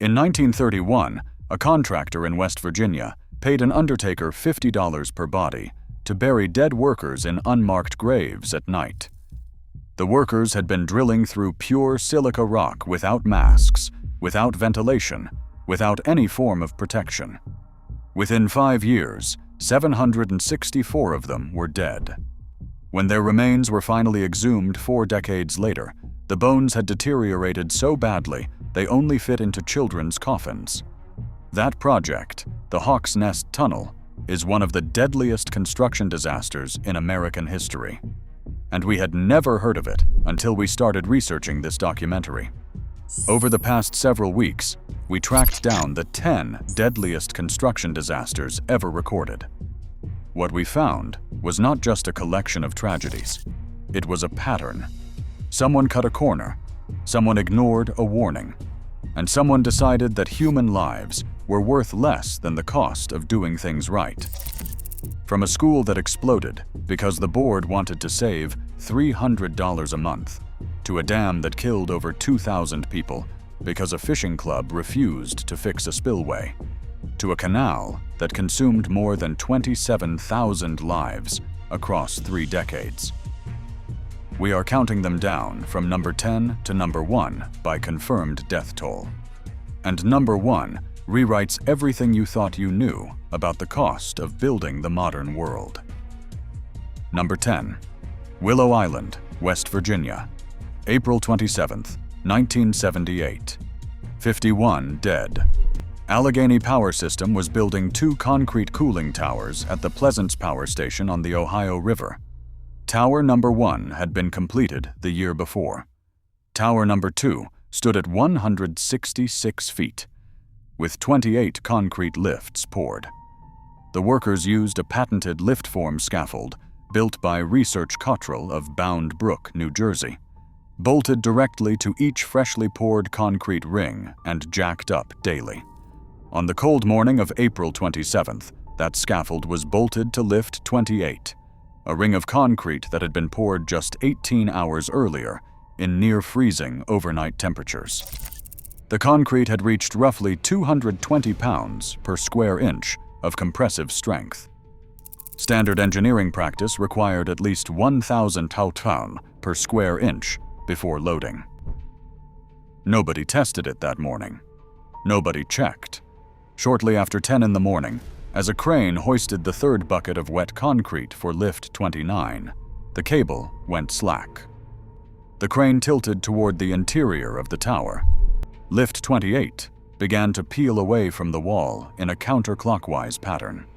In 1931, a contractor in West Virginia paid an undertaker $50 per body to bury dead workers in unmarked graves at night. The workers had been drilling through pure silica rock without masks, without ventilation, without any form of protection. Within 5 years, 764 of them were dead. When their remains were finally exhumed 4 decades later, the bones had deteriorated so badly they only fit into children's coffins. That project, the Hawk's Nest Tunnel, is one of the deadliest construction disasters in American history. And we had never heard of it until we started researching this documentary. Over the past several weeks, we tracked down the 10 deadliest construction disasters ever recorded. What we found was not just a collection of tragedies. It was a pattern. Someone cut a corner, someone ignored a warning, and someone decided that human lives were worth less than the cost of doing things right. From a school that exploded because the board wanted to save $300 a month, to a dam that killed over 2,000 people because a fishing club refused to fix a spillway, to a canal that consumed more than 27,000 lives across 3 decades. We are counting them down from number 10 to number 1 by confirmed death toll. And number 1 rewrites everything you thought you knew about the cost of building the modern world. Number 10. Willow Island, West Virginia. April 27, 1978. 51 dead. Allegheny Power System was building 2 concrete cooling towers at the Pleasance Power Station on the Ohio River. Tower number 1 had been completed the year before. Tower number 2 stood at 166 feet, with 28 concrete lifts poured. The workers used a patented lift-form scaffold built by Research Cottrell of Bound Brook, New Jersey, bolted directly to each freshly poured concrete ring and jacked up daily. On the cold morning of April 27th, that scaffold was bolted to lift 28, a ring of concrete that had been poured just 18 hours earlier in near-freezing overnight temperatures. The concrete had reached roughly 220 pounds per square inch of compressive strength. Standard engineering practice required at least 1,000 taotan per square inch before loading. Nobody tested it that morning. Nobody checked. Shortly after 10 in the morning, as a crane hoisted the 3rd bucket of wet concrete for lift 29, the cable went slack. The crane tilted toward the interior of the tower. Lift 28 began to peel away from the wall in a counterclockwise pattern.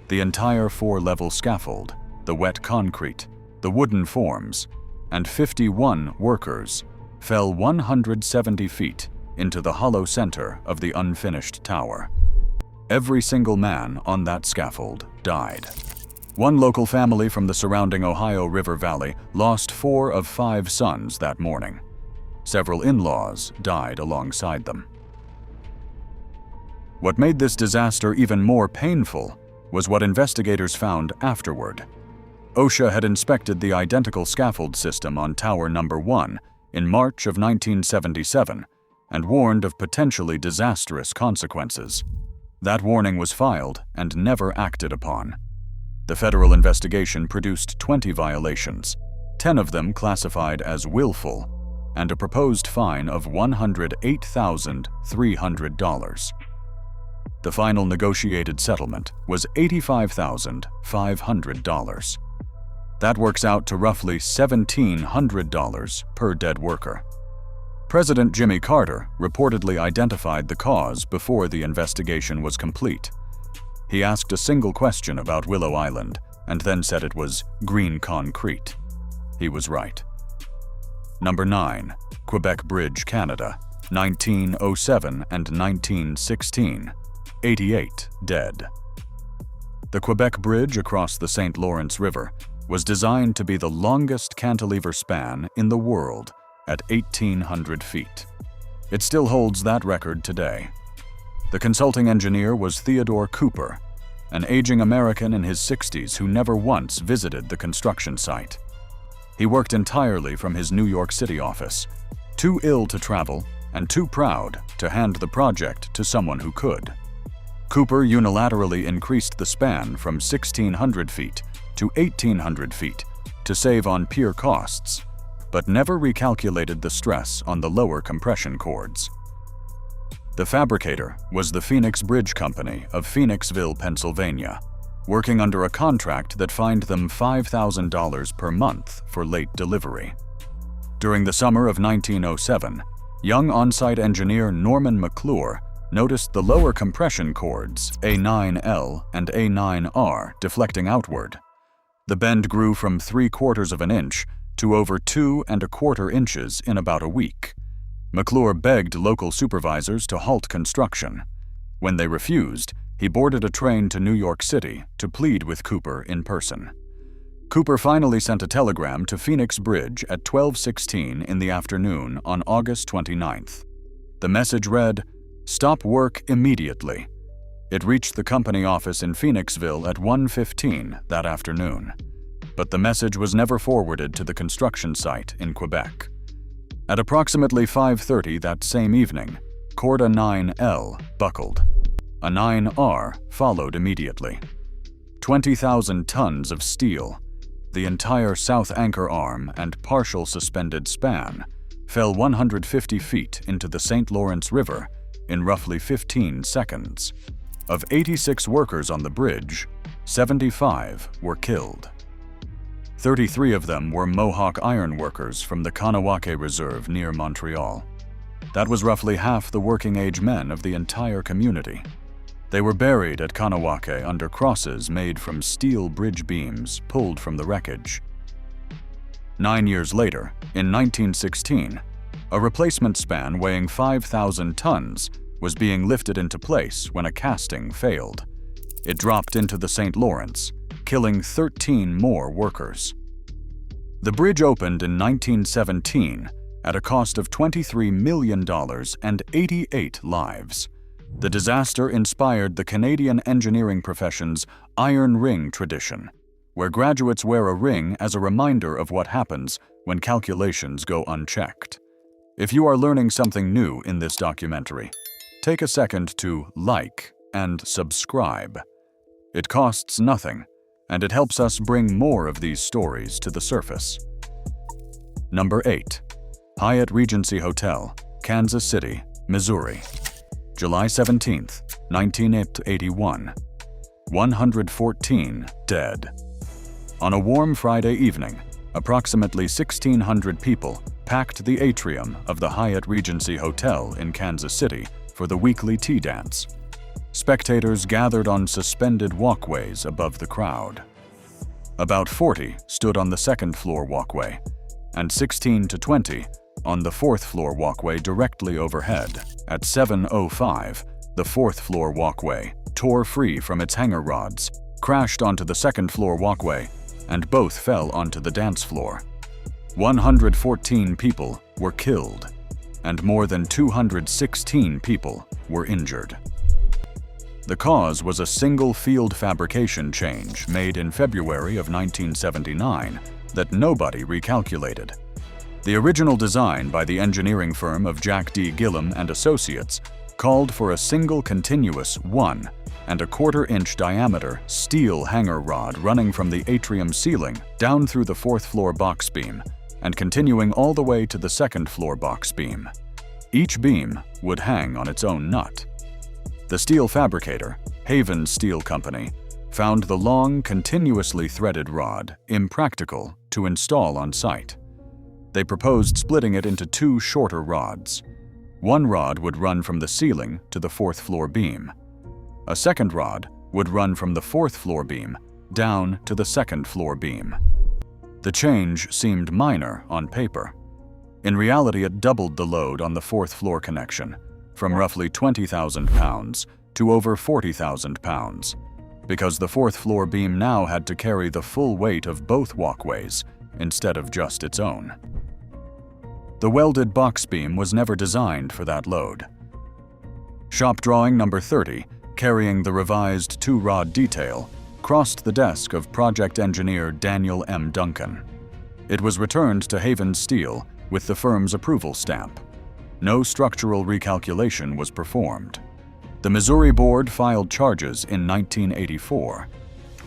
The entire 4-level scaffold, the wet concrete, the wooden forms, and 51 workers fell 170 feet into the hollow center of the unfinished tower. Every single man on that scaffold died. One local family from the surrounding Ohio River Valley lost 4 of 5 sons that morning. Several in-laws died alongside them. What made this disaster even more painful was what investigators found afterward. OSHA had inspected the identical scaffold system on Tower Number 1 in March of 1977 and warned of potentially disastrous consequences. That warning was filed and never acted upon. The federal investigation produced 20 violations, 10 of them classified as willful, and a proposed fine of $108,300. The final negotiated settlement was $85,500. That works out to roughly $1,700 per dead worker. President Jimmy Carter reportedly identified the cause before the investigation was complete. He asked a single question about Willow Island and then said it was green concrete. He was right. Number 9. Quebec Bridge, Canada, 1907 and 1916. 88 dead. The Quebec Bridge across the St. Lawrence River was designed to be the longest cantilever span in the world at 1,800 feet. It still holds that record today. The consulting engineer was Theodore Cooper, an aging American in his 60s who never once visited the construction site. He worked entirely from his New York City office, too ill to travel and too proud to hand the project to someone who could. Cooper unilaterally increased the span from 1,600 feet to 1,800 feet to save on pier costs, but never recalculated the stress on the lower compression cords. The fabricator was the Phoenix Bridge Company of Phoenixville, Pennsylvania, working under a contract that fined them $5,000 per month for late delivery. During the summer of 1907, young on-site engineer Norman McClure noticed the lower compression cords, A9L and A9R, deflecting outward. The bend grew from 3/4 of an inch to over 2 1/4 inches in about a week. McClure begged local supervisors to halt construction. When they refused, he boarded a train to New York City to plead with Cooper in person. Cooper finally sent a telegram to Phoenix Bridge at 12:16 in the afternoon on August 29th. The message read, "Stop work immediately." It reached the company office in Phoenixville at 1:15 that afternoon, but the message was never forwarded to the construction site in Quebec. At approximately 5:30 that same evening, Corda 9L buckled. A 9R followed immediately. 20,000 tons of steel, the entire south anchor arm and partial suspended span, fell 150 feet into the St. Lawrence River in roughly 15 seconds. Of 86 workers on the bridge, 75 were killed. 33 of them were Mohawk iron workers from the Kahnawake Reserve near Montreal. That was roughly half the working-age men of the entire community. They were buried at Kahnawake under crosses made from steel bridge beams pulled from the wreckage. 9 years later, in 1916, a replacement span weighing 5,000 tons was being lifted into place when a casting failed. It dropped into the St. Lawrence, killing 13 more workers. The bridge opened in 1917 at a cost of $23 million and 88 lives. The disaster inspired the Canadian engineering profession's iron ring tradition, where graduates wear a ring as a reminder of what happens when calculations go unchecked. If you are learning something new in this documentary, take a second to like and subscribe. It costs nothing, and it helps us bring more of these stories to the surface. Number 8. Hyatt Regency Hotel, Kansas City, Missouri. July 17, 1981. 114 dead. On a warm Friday evening, approximately 1,600 people packed the atrium of the Hyatt Regency Hotel in Kansas City for the weekly tea dance. Spectators gathered on suspended walkways above the crowd. About 40 stood on the second-floor walkway, and 16 to 20 on the fourth-floor walkway directly overhead. At 7:05, the fourth-floor walkway tore free from its hanger rods, crashed onto the second-floor walkway, and both fell onto the dance floor. 114 people were killed, and more than 216 people were injured. The cause was a single field fabrication change made in February of 1979 that nobody recalculated. The original design by the engineering firm of Jack D. Gillum and Associates called for a single continuous 1 1/4 inch diameter steel hanger rod running from the atrium ceiling down through the fourth-floor box beam and continuing all the way to the second-floor box beam. Each beam would hang on its own nut. The steel fabricator, Haven Steel Company, found the long, continuously threaded rod impractical to install on site. They proposed splitting it into 2 shorter rods. One rod would run from the ceiling to the fourth-floor beam. A second rod would run from the fourth-floor beam down to the second-floor beam. The change seemed minor on paper. In reality, it doubled the load on the fourth-floor connection, from roughly 20,000 pounds to over 40,000 pounds, because the fourth-floor beam now had to carry the full weight of both walkways instead of just its own. The welded box beam was never designed for that load. Shop drawing number 30, carrying the revised 2-rod detail, crossed the desk of project engineer Daniel M. Duncan. It was returned to Haven Steel with the firm's approval stamp. No structural recalculation was performed. The Missouri Board filed charges in 1984.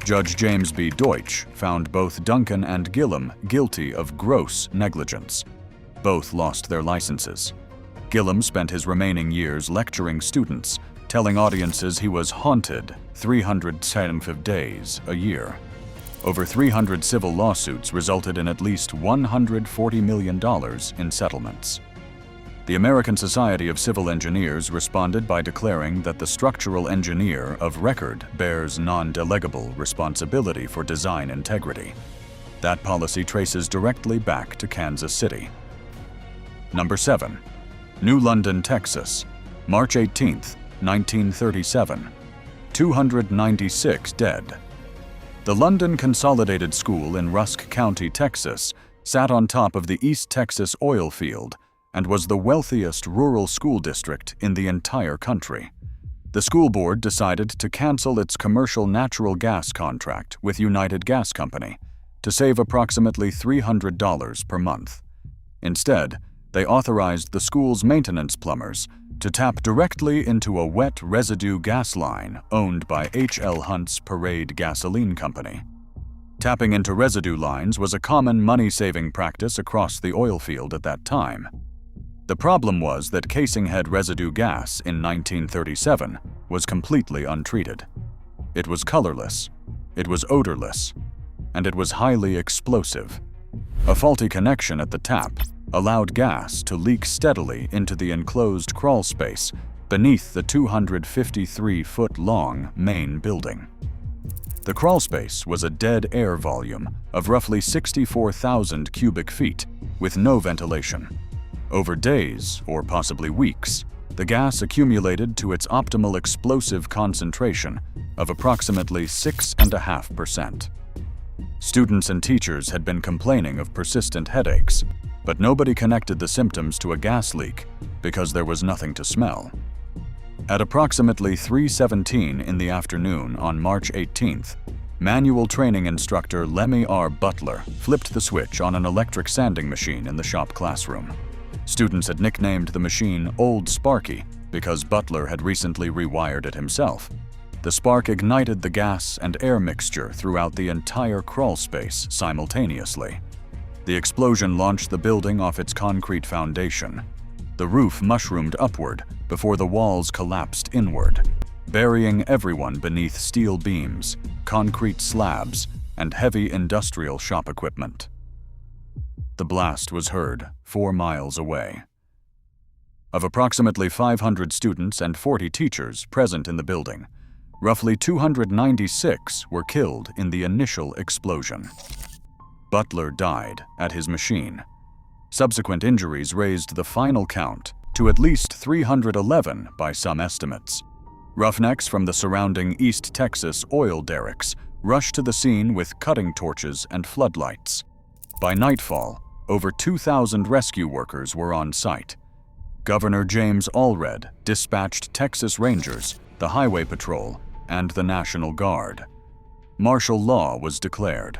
Judge James B. Deutsch found both Duncan and Gillum guilty of gross negligence. Both lost their licenses. Gillum spent his remaining years lecturing students, telling audiences he was haunted 375 days a year. Over 300 civil lawsuits resulted in at least $140 million in settlements. The American Society of Civil Engineers responded by declaring that the structural engineer of record bears non-delegable responsibility for design integrity. That policy traces directly back to Kansas City. Number 7. New London, Texas, March 18, 1937. 296 dead. The London Consolidated School in Rusk County, Texas, sat on top of the East Texas oil field and was the wealthiest rural school district in the entire country. The school board decided to cancel its commercial natural gas contract with United Gas Company to save approximately $300 per month. Instead, they authorized the school's maintenance plumbers to tap directly into a wet residue gas line owned by H.L. Hunt's Parade Gasoline Company. Tapping into residue lines was a common money-saving practice across the oil field at that time. The problem was that casing head residue gas in 1937 was completely untreated. It was colorless, it was odorless, and it was highly explosive. A faulty connection at the tap allowed gas to leak steadily into the enclosed crawl space beneath the 253-foot-long main building. The crawl space was a dead air volume of roughly 64,000 cubic feet with no ventilation. Over days, or possibly weeks, the gas accumulated to its optimal explosive concentration of approximately 6.5%. Students and teachers had been complaining of persistent headaches, but nobody connected the symptoms to a gas leak because there was nothing to smell. At approximately 3:17 in the afternoon on March 18th, manual training instructor Lemmy R. Butler flipped the switch on an electric sanding machine in the shop classroom. Students had nicknamed the machine Old Sparky because Butler had recently rewired it himself. The spark ignited the gas and air mixture throughout the entire crawl space simultaneously. The explosion launched the building off its concrete foundation. The roof mushroomed upward before the walls collapsed inward, burying everyone beneath steel beams, concrete slabs, and heavy industrial shop equipment. The blast was heard 4 miles away. Of approximately 500 students and 40 teachers present in the building, roughly 296 were killed in the initial explosion. Butler died at his machine. Subsequent injuries raised the final count to at least 311 by some estimates. Roughnecks from the surrounding East Texas oil derricks rushed to the scene with cutting torches and floodlights. By nightfall, over 2,000 rescue workers were on site. Governor James Allred dispatched Texas Rangers, the Highway Patrol, and the National Guard. Martial law was declared.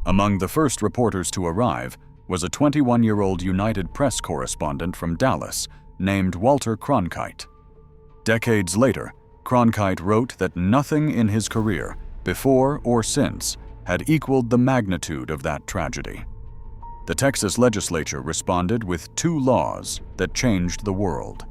Among the first reporters to arrive was a 21-year-old United Press correspondent from Dallas named Walter Cronkite. Decades later, Cronkite wrote that nothing in his career, before or since, had equaled the magnitude of that tragedy. The Texas legislature responded with 2 laws that changed the world.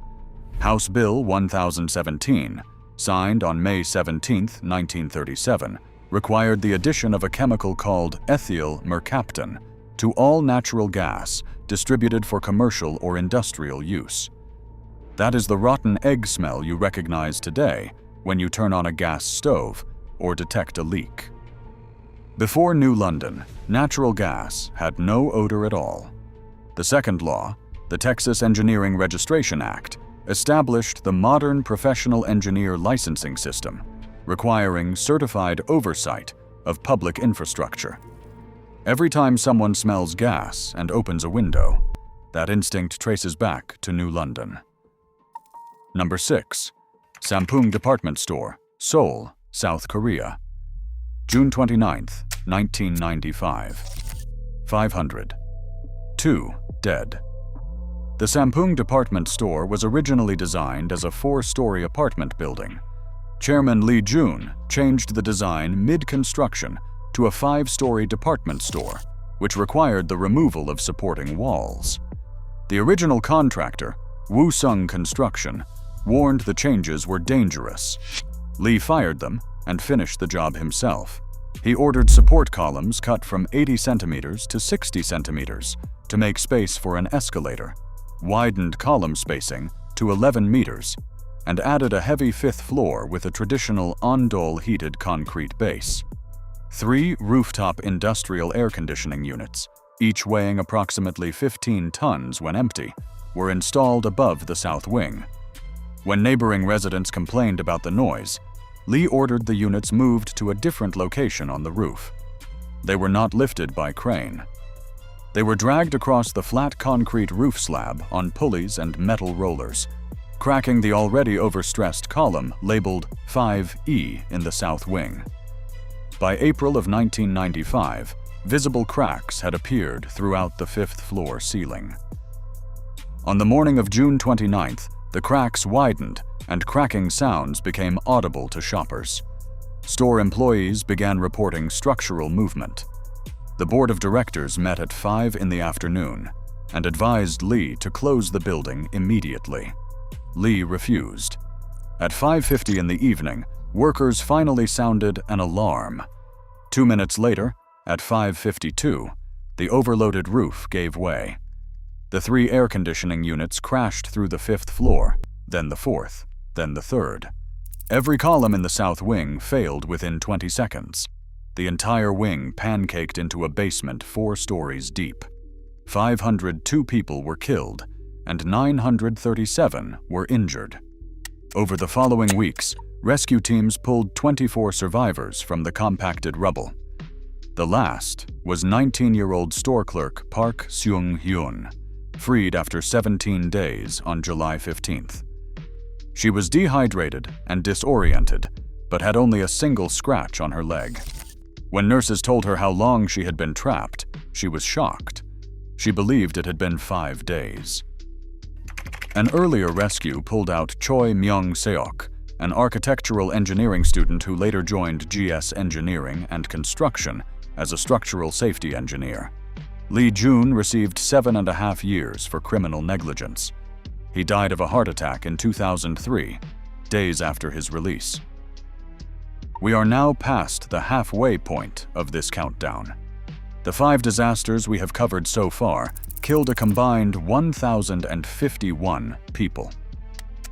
House Bill 1017, signed on May 17, 1937, required the addition of a chemical called ethyl mercaptan to all natural gas distributed for commercial or industrial use. That is the rotten egg smell you recognize today when you turn on a gas stove or detect a leak. Before New London, natural gas had no odor at all. The second law, the Texas Engineering Registration Act, established the modern professional engineer licensing system, requiring certified oversight of public infrastructure. Every time someone smells gas and opens a window, that instinct traces back to New London. Number 6. Sampoong Department Store, Seoul, South Korea. June 29, 1995. 500. 2 dead. The Sampoong department store was originally designed as a 4-story apartment building. Chairman Lee Jun changed the design mid-construction to a 5-story department store, which required the removal of supporting walls. The original contractor, Woo-sung Construction, warned the changes were dangerous. Lee fired them and finished the job himself. He ordered support columns cut from 80 centimeters to 60 centimeters to make space for an escalator, widened column spacing to 11 meters, and added a heavy 5th floor with a traditional ondol heated concrete base. 3 rooftop industrial air conditioning units, each weighing approximately 15 tons when empty, were installed above the south wing. When neighboring residents complained about the noise, Lee ordered the units moved to a different location on the roof. They were not lifted by crane. They were dragged across the flat concrete roof slab on pulleys and metal rollers, cracking the already overstressed column labeled 5E in the south wing. By April of 1995, visible cracks had appeared throughout the 5th floor ceiling. On the morning of June 29th, the cracks widened and cracking sounds became audible to shoppers. Store employees began reporting structural movement. The board of directors met at 5 in the afternoon and advised Lee to close the building immediately. Lee refused. At 5:50 in the evening, workers finally sounded an alarm. 2 minutes later, at 5:52, the overloaded roof gave way. The 3 air conditioning units crashed through the 5th floor, then the 4th, then the 3rd. Every column in the south wing failed within 20 seconds. The entire wing pancaked into a basement 4 stories deep. 502 people were killed, and 937 were injured. Over the following weeks, rescue teams pulled 24 survivors from the compacted rubble. The last was 19-year-old store clerk Park Seung-hyun, freed after 17 days on July 15th. She was dehydrated and disoriented, but had only a single scratch on her leg. When nurses told her how long she had been trapped, she was shocked. She believed it had been 5 days. An earlier rescue pulled out Choi Myung-seok, an architectural engineering student who later joined GS Engineering and Construction as a structural safety engineer. Lee Jun received 7.5 years for criminal negligence. He died of a heart attack in 2003, days after his release. We are now past the halfway point of this countdown. The 5 disasters we have covered so far killed a combined 1,051 people.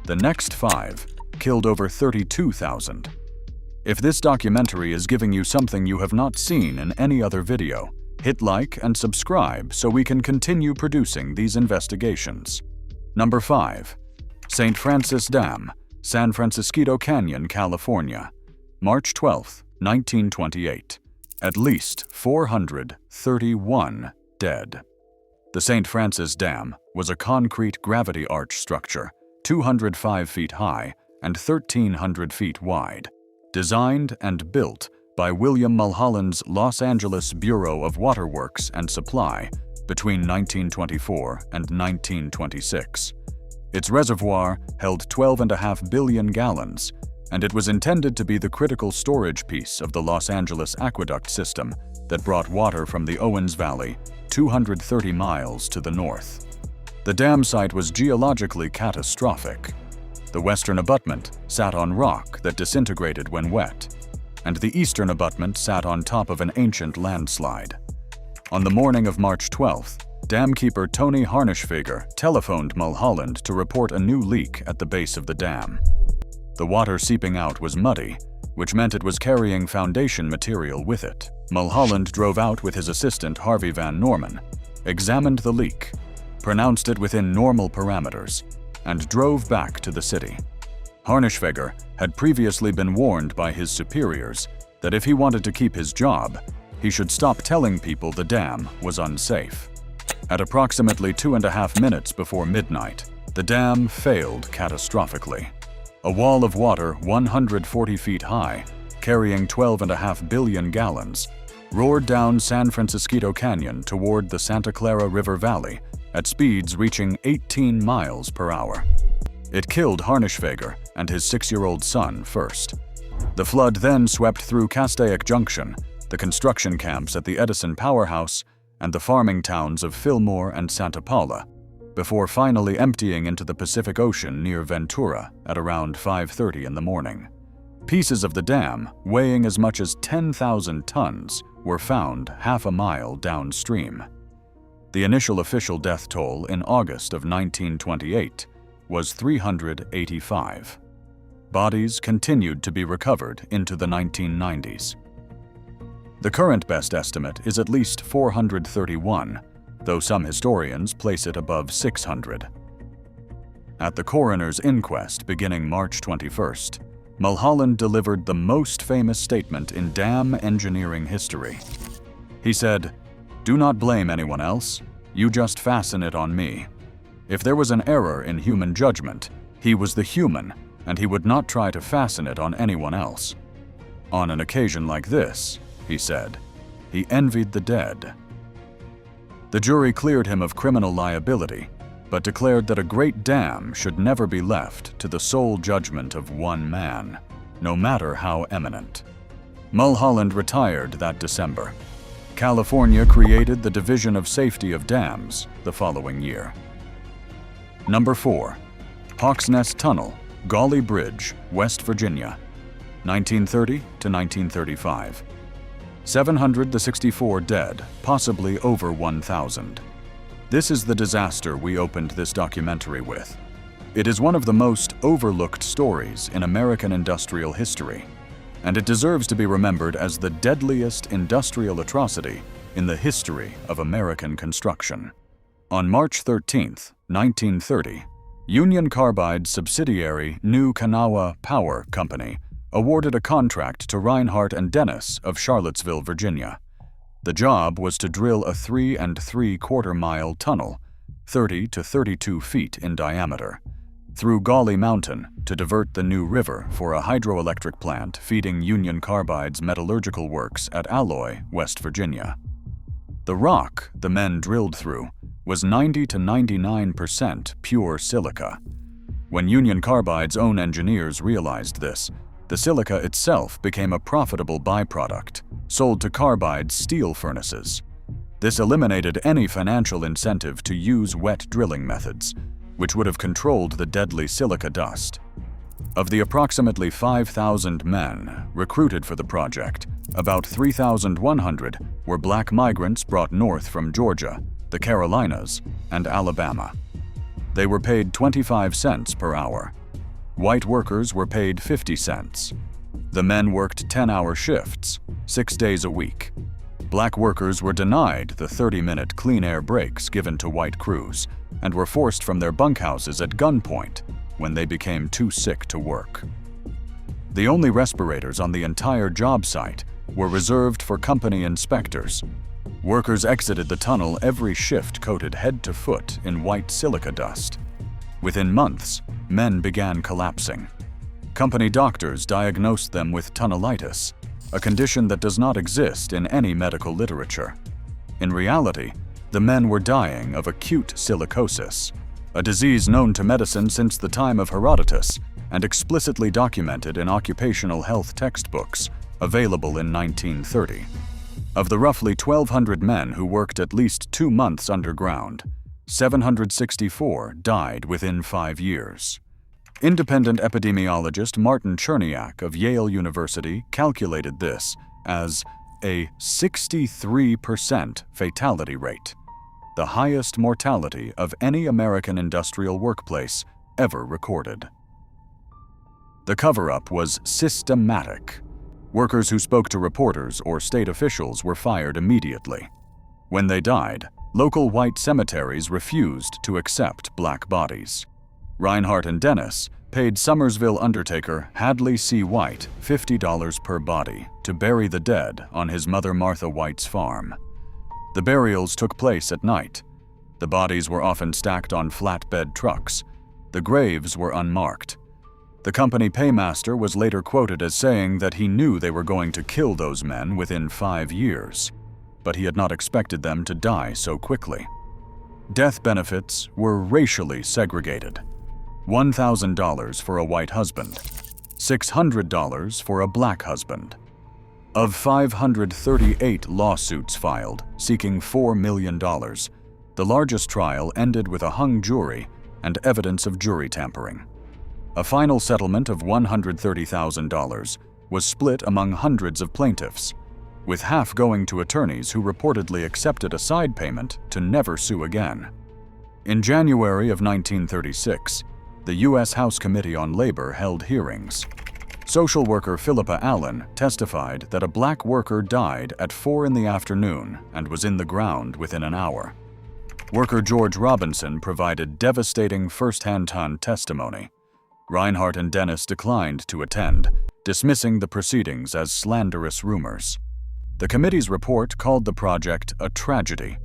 The next 5 killed over 32,000. If this documentary is giving you something you have not seen in any other video, hit like and subscribe so we can continue producing these investigations. Number 5. St. Francis Dam, San Francisco Canyon, California. March 12, 1928. At least 431 dead. The St. Francis Dam was a concrete gravity arch structure, 205 feet high and 1,300 feet wide, designed and built by William Mulholland's Los Angeles Bureau of Waterworks and Supply between 1924 and 1926. Its reservoir held 12.5 billion gallons, and it was intended to be the critical storage piece of the Los Angeles aqueduct system that brought water from the Owens Valley 230 miles to the north. The dam site was geologically catastrophic. The western abutment sat on rock that disintegrated when wet, and the eastern abutment sat on top of an ancient landslide. On the morning of March 12th, damkeeper Tony Harnischfeger telephoned Mulholland to report a new leak at the base of the dam. The water seeping out was muddy, which meant it was carrying foundation material with it. Mulholland drove out with his assistant Harvey Van Norman, examined the leak, pronounced it within normal parameters, and drove back to the city. Harnischfeger had previously been warned by his superiors that if he wanted to keep his job, he should stop telling people the dam was unsafe. At approximately 2.5 minutes before midnight, the dam failed catastrophically. A wall of water 140 feet high, carrying 12.5 billion gallons, roared down San Francisco Canyon toward the Santa Clara River Valley at speeds reaching 18 miles per hour. It killed Harnischfeger and his 6-year-old son first. The flood then swept through Castaic Junction, the construction camps at the Edison powerhouse, and the farming towns of Fillmore and Santa Paula, before finally emptying into the Pacific Ocean near Ventura at around 5:30 in the morning. Pieces of the dam, weighing as much as 10,000 tons, were found half a mile downstream. The initial official death toll in August of 1928 was 385. Bodies continued to be recovered into the 1990s. The current best estimate is at least 431, though some historians place it above 600. At the coroner's inquest beginning March 21st, Mulholland delivered the most famous statement in dam engineering history. He said, "Do not blame anyone else, you just fasten it on me. If there was an error in human judgment, he was the human, and he would not try to fasten it on anyone else. On an occasion like this," he said, "he envied the dead." The jury cleared him of criminal liability, but declared that a great dam should never be left to the sole judgment of one man, no matter how eminent. Mulholland retired that December. California created the Division of Safety of Dams the following year. Number 4. Hawks Nest Tunnel, Gauley Bridge, West Virginia, 1930 to 1935. 764 dead, possibly over 1,000. This is the disaster we opened this documentary with. It is one of the most overlooked stories in American industrial history, and it deserves to be remembered as the deadliest industrial atrocity in the history of American construction. On March 13, 1930, Union Carbide's subsidiary New Kanawha Power Company awarded a contract to Reinhardt and Dennis of Charlottesville, Virginia. The job was to drill a 3 3/4 mile tunnel, 30 to 32 feet in diameter, through Gauley Mountain to divert the New River for a hydroelectric plant feeding Union Carbide's metallurgical works at Alloy, West Virginia. The rock the men drilled through was 90 to 99% pure silica. When Union Carbide's own engineers realized this, the silica itself became a profitable byproduct, sold to Carbide's steel furnaces. This eliminated any financial incentive to use wet drilling methods, which would have controlled the deadly silica dust. Of the approximately 5,000 men recruited for the project, about 3,100 were black migrants brought north from Georgia, the Carolinas, and Alabama. They were paid 25 cents per hour. White workers were paid 50 cents. The men worked 10-hour shifts, 6 days a week. Black workers were denied the 30-minute clean air breaks given to white crews and were forced from their bunkhouses at gunpoint when they became too sick to work. The only respirators on the entire job site were reserved for company inspectors. Workers exited the tunnel every shift coated head to foot in white silica dust. Within months, men began collapsing. Company doctors diagnosed them with tunnelitis, a condition that does not exist in any medical literature. In reality, the men were dying of acute silicosis, a disease known to medicine since the time of Herodotus and explicitly documented in occupational health textbooks available in 1930. Of the roughly 1,200 men who worked at least 2 months underground, 764 died within 5 years. Independent epidemiologist Martin Cherniak of Yale University calculated this as a 63% fatality rate, the highest mortality of any American industrial workplace ever recorded. The cover-up was systematic. Workers who spoke to reporters or state officials were fired immediately. When they died, local white cemeteries refused to accept black bodies. Reinhardt and Dennis paid Summersville undertaker Hadley C. White $50 per body to bury the dead on his mother Martha White's farm. The burials took place at night. The bodies were often stacked on flatbed trucks. The graves were unmarked. The company paymaster was later quoted as saying that he knew they were going to kill those men within 5 years, but he had not expected them to die so quickly. Death benefits were racially segregated. $1,000 for a white husband, $600 for a black husband. Of 538 lawsuits filed seeking $4 million, the largest trial ended with a hung jury and evidence of jury tampering. A final settlement of $130,000 was split among hundreds of plaintiffs, with half going to attorneys who reportedly accepted a side payment to never sue again. In January of 1936, the U.S. House Committee on Labor held hearings. Social worker Philippa Allen testified that a black worker died at 4 in the afternoon and was in the ground within an hour. Worker George Robinson provided devastating first-hand testimony. Reinhardt and Dennis declined to attend, dismissing the proceedings as slanderous rumors. The committee's report called the project a tragedy,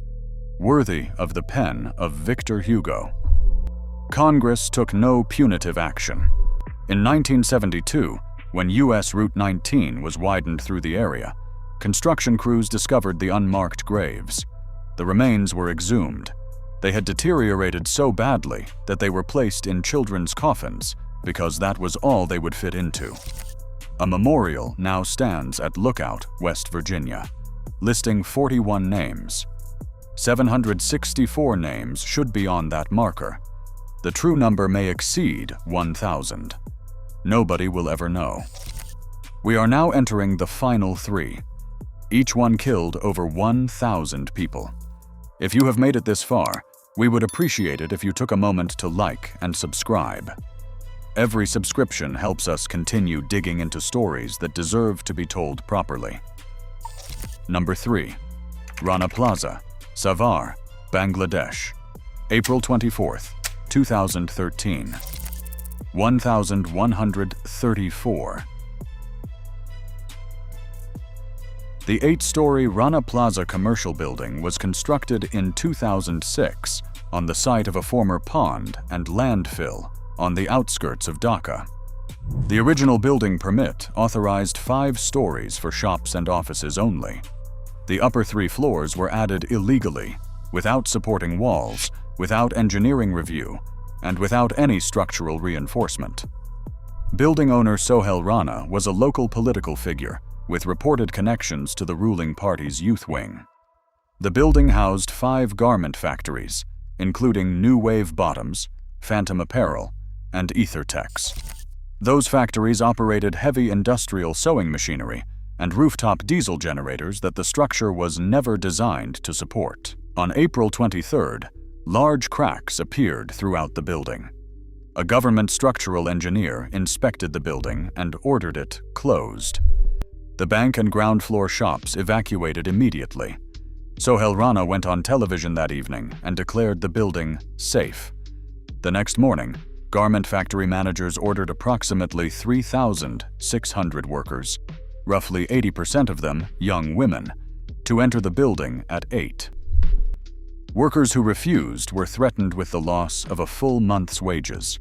worthy of the pen of Victor Hugo. Congress took no punitive action. In 1972, when U.S. Route 19 was widened through the area, construction crews discovered the unmarked graves. The remains were exhumed. They had deteriorated so badly that they were placed in children's coffins because that was all they would fit into. A memorial now stands at Lookout, West Virginia, listing 41 names. 764 names should be on that marker. The true number may exceed 1,000. Nobody will ever know. We are now entering the final 3. Each one killed over 1,000 people. If you have made it this far, we would appreciate it if you took a moment to like and subscribe. Every subscription helps us continue digging into stories that deserve to be told properly. Number 3. Rana Plaza, Savar, Bangladesh, April 24th, 2013. 1,134. The 8-story Rana Plaza commercial building was constructed in 2006 on the site of a former pond and landfill on the outskirts of Dhaka. The original building permit authorized 5 stories for shops and offices only. The upper 3 floors were added illegally, without supporting walls, without engineering review, and without any structural reinforcement. Building owner Sohail Rana was a local political figure with reported connections to the ruling party's youth wing. The building housed 5 garment factories, including New Wave Bottoms, Phantom Apparel, and Ethertex. Those factories operated heavy industrial sewing machinery and rooftop diesel generators that the structure was never designed to support. On April 23rd, large cracks appeared throughout the building. A government structural engineer inspected the building and ordered it closed. The bank and ground floor shops evacuated immediately. Sohail Rana went on television that evening and declared the building safe. The next morning, garment factory managers ordered approximately 3,600 workers, roughly 80% of them young women, to enter the building at 8. Workers who refused were threatened with the loss of a full month's wages.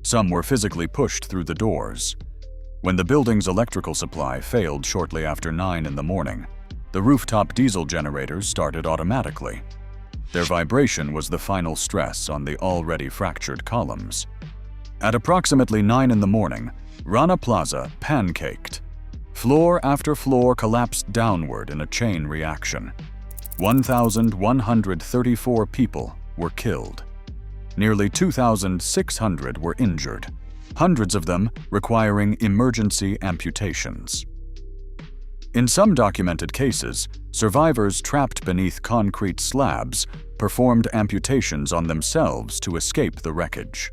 Some were physically pushed through the doors. When the building's electrical supply failed shortly after 9 in the morning, the rooftop diesel generators started automatically. Their vibration was the final stress on the already fractured columns. At approximately 9 in the morning, Rana Plaza pancaked. Floor after floor collapsed downward in a chain reaction. 1,134 people were killed. Nearly 2,600 were injured, hundreds of them requiring emergency amputations. In some documented cases, survivors trapped beneath concrete slabs performed amputations on themselves to escape the wreckage.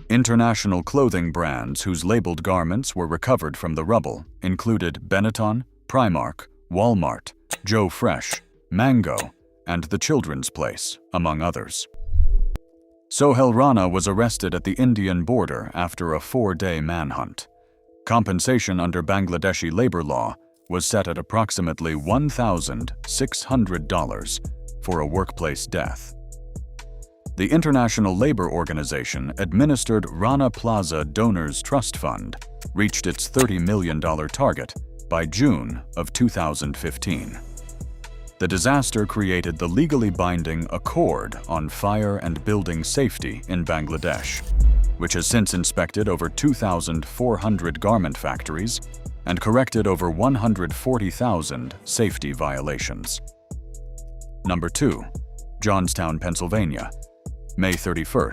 International clothing brands whose labeled garments were recovered from the rubble included Benetton, Primark, Walmart, Joe Fresh, Mango, and The Children's Place, among others. Sohail Rana was arrested at the Indian border after a 4-day manhunt. Compensation under Bangladeshi labor law was set at approximately $1,600 for a workplace death. The International Labor Organization administered Rana Plaza Donors Trust Fund reached its $30 million target by June of 2015. The disaster created the legally binding Accord on Fire and Building Safety in Bangladesh, which has since inspected over 2,400 garment factories and corrected over 140,000 safety violations. Number 2. Johnstown, Pennsylvania, May 31,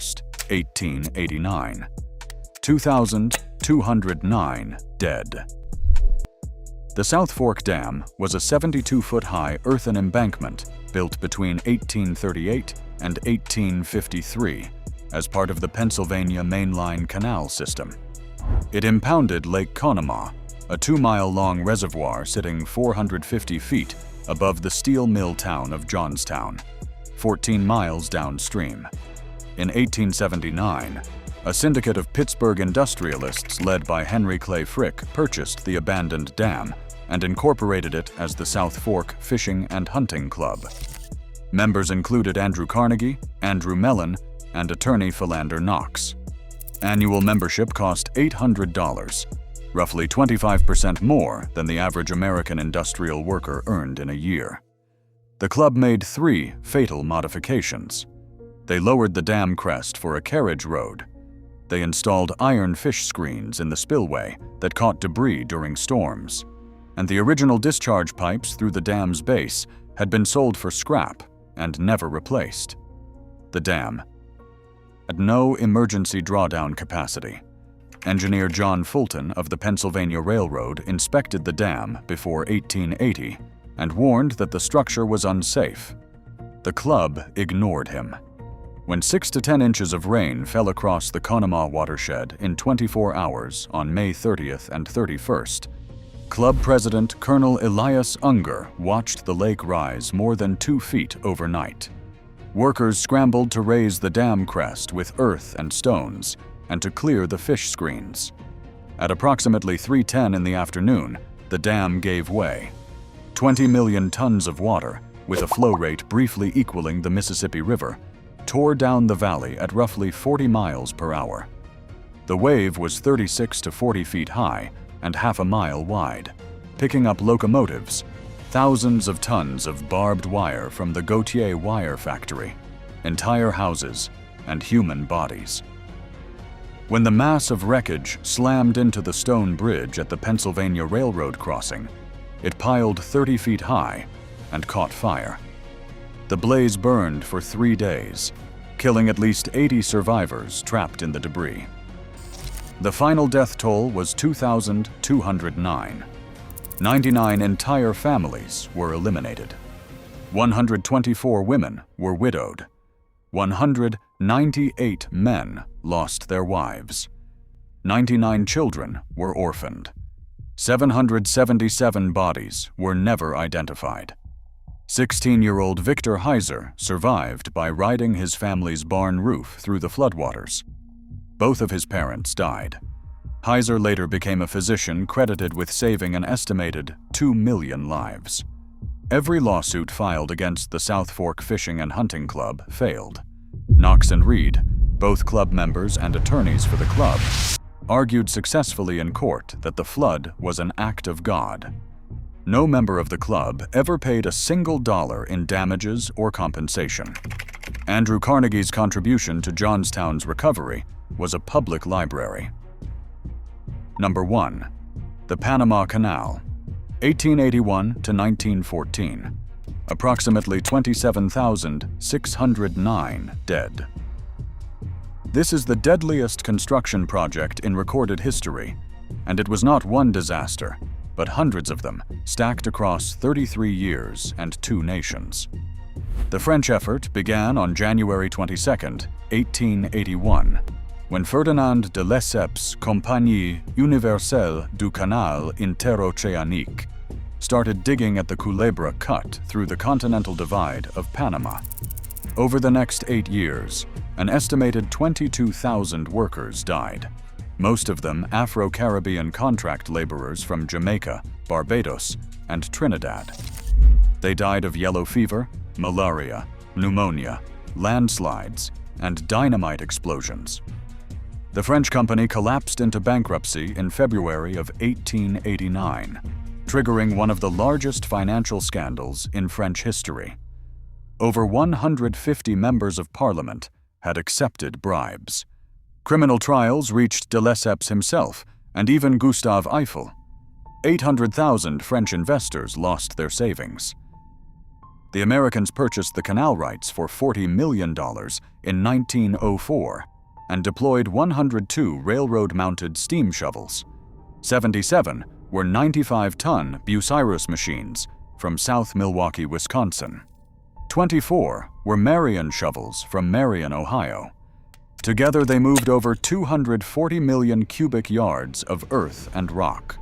1889. 2,209 dead. The South Fork Dam was a 72-foot-high earthen embankment built between 1838 and 1853 as part of the Pennsylvania Mainline Canal system. It impounded Lake Conemaugh, a 2-mile-long reservoir sitting 450 feet above the steel mill town of Johnstown, 14 miles downstream. In 1879, a syndicate of Pittsburgh industrialists led by Henry Clay Frick purchased the abandoned dam and incorporated it as the South Fork Fishing and Hunting Club. Members included Andrew Carnegie, Andrew Mellon, and attorney Philander Knox. Annual membership cost $800, roughly 25% more than the average American industrial worker earned in a year. The club made 3 fatal modifications. They lowered the dam crest for a carriage road. They installed iron fish screens in the spillway that caught debris during storms. And the original discharge pipes through the dam's base had been sold for scrap and never replaced. The dam had no emergency drawdown capacity. Engineer John Fulton of the Pennsylvania Railroad inspected the dam before 1880 and warned that the structure was unsafe. The club ignored him. When 6 to 10 inches of rain fell across the Conemaugh watershed in 24 hours on May 30th and 31st, Club President Colonel Elias Unger watched the lake rise more than 2 feet overnight. Workers scrambled to raise the dam crest with earth and stones and to clear the fish screens. At approximately 3:10 in the afternoon, the dam gave way. 20 million tons of water, with a flow rate briefly equaling the Mississippi River, tore down the valley at roughly 40 miles per hour. The wave was 36 to 40 feet high and half a mile wide, picking up locomotives, thousands of tons of barbed wire from the Gautier Wire Factory, entire houses, and human bodies. When the mass of wreckage slammed into the stone bridge at the Pennsylvania Railroad crossing, it piled 30 feet high and caught fire. The blaze burned for 3 days, killing at least 80 survivors trapped in the debris. The final death toll was 2,209. 99 entire families were eliminated. 124 women were widowed. 198 men lost their wives. 99 children were orphaned. 777 bodies were never identified. 16-year-old Victor Heiser survived by riding his family's barn roof through the floodwaters. Both of his parents died. Heiser later became a physician credited with saving an estimated 2 million lives. Every lawsuit filed against the South Fork Fishing and Hunting Club failed. Knox and Reed, both club members and attorneys for the club, argued successfully in court that the flood was an act of God. No member of the club ever paid a single dollar in damages or compensation. Andrew Carnegie's contribution to Johnstown's recovery was a public library. Number 1. The Panama Canal, 1881 to 1914. Approximately 27,609 dead. This is the deadliest construction project in recorded history, and it was not one disaster, but hundreds of them stacked across 33 years and 2 nations. The French effort began on January 22, 1881, when Ferdinand de Lesseps' Compagnie Universelle du Canal Interoceanique started digging at the Culebra Cut through the continental divide of Panama. Over the next 8 years, an estimated 22,000 workers died, most of them Afro-Caribbean contract laborers from Jamaica, Barbados, and Trinidad. They died of yellow fever, malaria, pneumonia, landslides, and dynamite explosions. The French company collapsed into bankruptcy in February of 1889. triggering one of the largest financial scandals in French history. Over 150 members of parliament had accepted bribes. Criminal trials reached de Lesseps himself and even Gustave Eiffel. 800,000 French investors lost their savings. The Americans purchased the canal rights for $40 million in 1904 and deployed 102 railroad-mounted steam shovels. 77 were 95-ton Bucyrus machines from South Milwaukee, Wisconsin. 24 were Marion shovels from Marion, Ohio. Together they moved over 240 million cubic yards of earth and rock.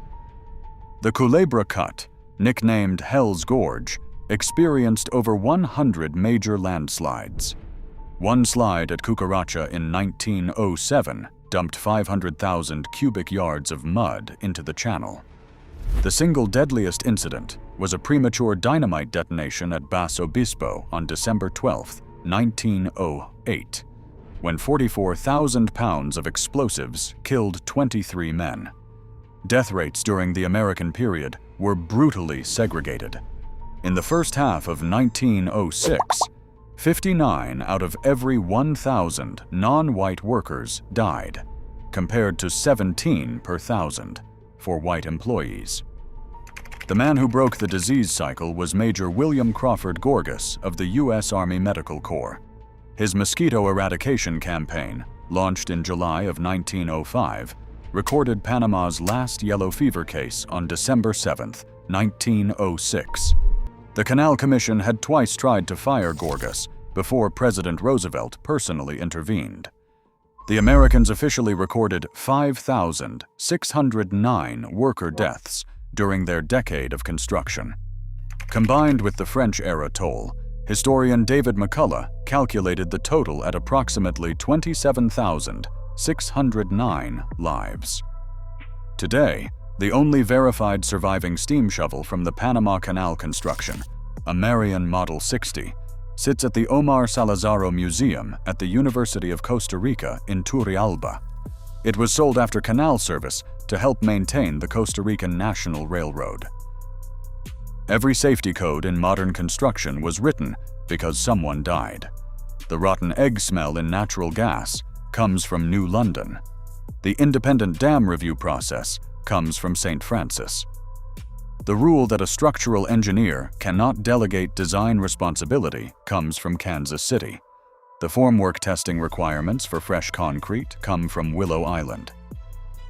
The Culebra Cut, nicknamed Hell's Gorge, experienced over 100 major landslides. One slide at Cucaracha in 1907 dumped 500,000 cubic yards of mud into the channel. The single deadliest incident was a premature dynamite detonation at Bas Obispo on December 12, 1908, when 44,000 pounds of explosives killed 23 men. Death rates during the American period were brutally segregated. In the first half of 1906, 59 out of every 1,000 non-white workers died, compared to 17 per thousand for white employees. The man who broke the disease cycle was Major William Crawford Gorgas of the U.S. Army Medical Corps. His mosquito eradication campaign, launched in July of 1905, recorded Panama's last yellow fever case on December 7, 1906. The Canal Commission had twice tried to fire Gorgas before President Roosevelt personally intervened. The Americans officially recorded 5,609 worker deaths during their decade of construction. Combined with the French-era toll, historian David McCullough calculated the total at approximately 27,609 lives. Today, the only verified surviving steam shovel from the Panama Canal construction, a Marion Model 60, sits at the Omar Salazaro Museum at the University of Costa Rica in Turrialba. It was sold after canal service to help maintain the Costa Rican National Railroad. Every safety code in modern construction was written because someone died. The rotten egg smell in natural gas comes from New London. The independent dam review process comes from St. Francis. The rule that a structural engineer cannot delegate design responsibility comes from Kansas City. The formwork testing requirements for fresh concrete come from Willow Island.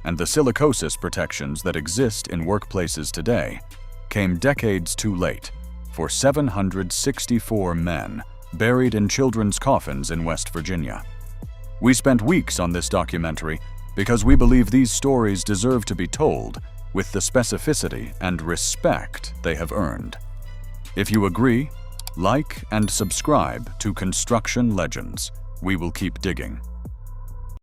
And the silicosis protections that exist in workplaces today came decades too late for 764 men buried in children's coffins in West Virginia. We spent weeks on this documentary because we believe these stories deserve to be told with the specificity and respect they have earned. If you agree, like and subscribe to Construction Legends. We will keep digging.